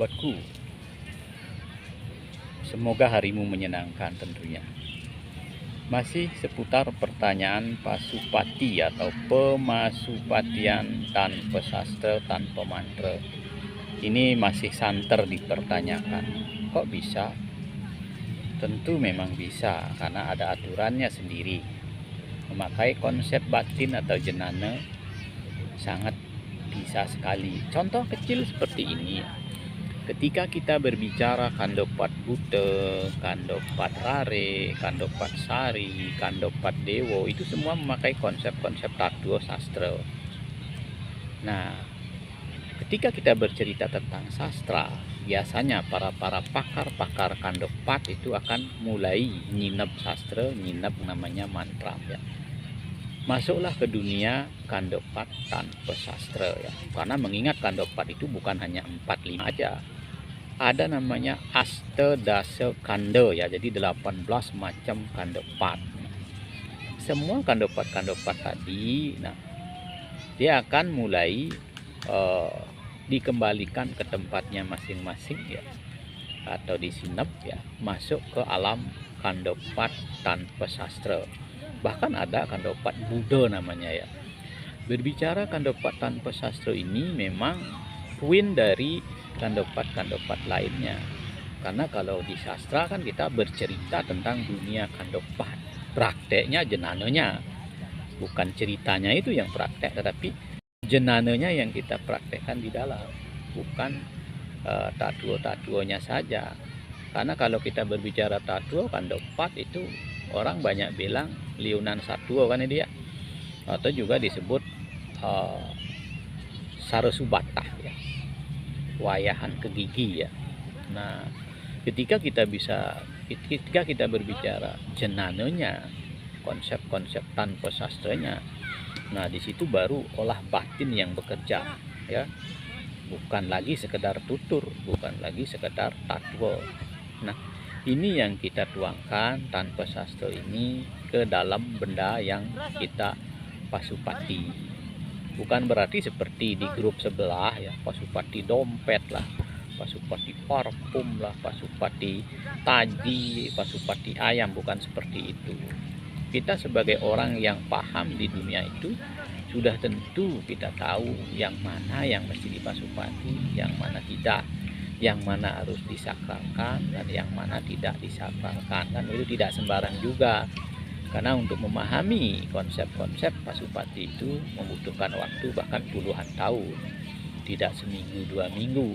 Buatku, semoga harimu menyenangkan tentunya. Masih seputar pertanyaan pasupati atau pemasupatian tanpa sastra, tanpa mantra. Ini masih santer dipertanyakan. Kok bisa? Tentu memang bisa, karena ada aturannya sendiri. Memakai konsep batin atau jenana sangat bisa sekali. Contoh kecil seperti ini. Ketika kita berbicara kandopat bute, kandopat rare, kandopat sari, kandopat dewo, itu semua memakai konsep-konsep tattwa sastra. Nah, ketika kita bercerita tentang sastra, biasanya para pakar-pakar kandopat itu akan mulai nyinep sastra, nyinep namanya mantra ya. Masuklah ke dunia kandopat tanpa sastra ya. Karena mengingat kandopat itu bukan hanya 4-5 aja. Ada namanya Astadasa Kanda ya, jadi 18 macam kandopat. Semua kandopat-kandopat tadi, nah dia akan mulai dikembalikan ke tempatnya masing-masing ya, atau disinep ya, masuk ke alam kandopat tanpa sastra. Bahkan ada kandopat Buddha namanya ya. Berbicara kandopat tanpa sastra ini memang twin dari kandopat-kandopat lainnya. Karena kalau di sastra kan kita bercerita tentang dunia kandopat, prakteknya jenananya, bukan ceritanya itu yang praktek, tetapi jenananya yang kita praktekkan di dalam, bukan tattoo-tattoonya saja. Karena kalau kita berbicara tattoo kandopat itu orang banyak bilang liunan satwa kan dia, atau juga disebut sarasubata ya, wayahan ke gigi ya. Nah, ketika kita berbicara jenananya, konsep-konsep tanpa sastranya, nah di situ baru olah batin yang bekerja ya, bukan lagi sekedar tutur, bukan lagi sekedar tattwa. Nah, ini yang kita tuangkan tanpa sastra ini ke dalam benda yang kita pasupati. Bukan berarti seperti di grup sebelah ya, pasupati dompet lah, pasupati parfum lah, pasupati taji, pasupati ayam, bukan seperti itu. Kita sebagai orang yang paham di dunia itu sudah tentu kita tahu yang mana yang mesti dipasupati, yang mana tidak, yang mana harus disakralkan dan yang mana tidak disakralkan. Kan itu tidak sembarang juga. Karena untuk memahami konsep-konsep pasupati itu membutuhkan waktu bahkan puluhan tahun. Tidak seminggu 2 minggu.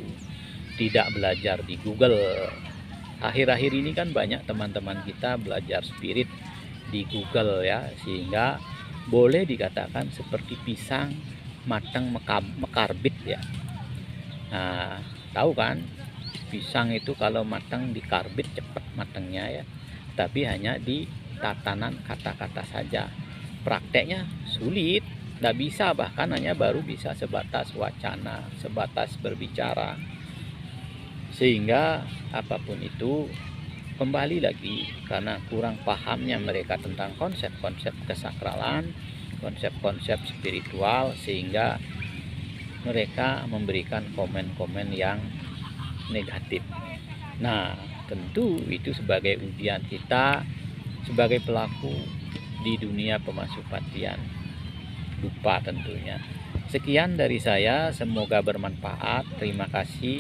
Tidak belajar di Google. Akhir-akhir ini kan banyak teman-teman kita belajar spirit di Google ya, sehingga boleh dikatakan seperti pisang matang mekarbit ya. Nah, tahu kan, pisang itu kalau matang dikarbit cepat matangnya ya, tapi hanya di tatanan kata-kata saja. Prakteknya sulit, tidak bisa, bahkan hanya baru bisa sebatas wacana, sebatas berbicara. Sehingga apapun itu kembali lagi karena kurang pahamnya mereka tentang konsep-konsep kesakralan, konsep-konsep spiritual, sehingga mereka memberikan komen-komen yang negatif. Nah, tentu itu sebagai ujian kita sebagai pelaku di dunia pemasupatian dupa tentunya. Sekian dari saya, semoga bermanfaat. Terima kasih.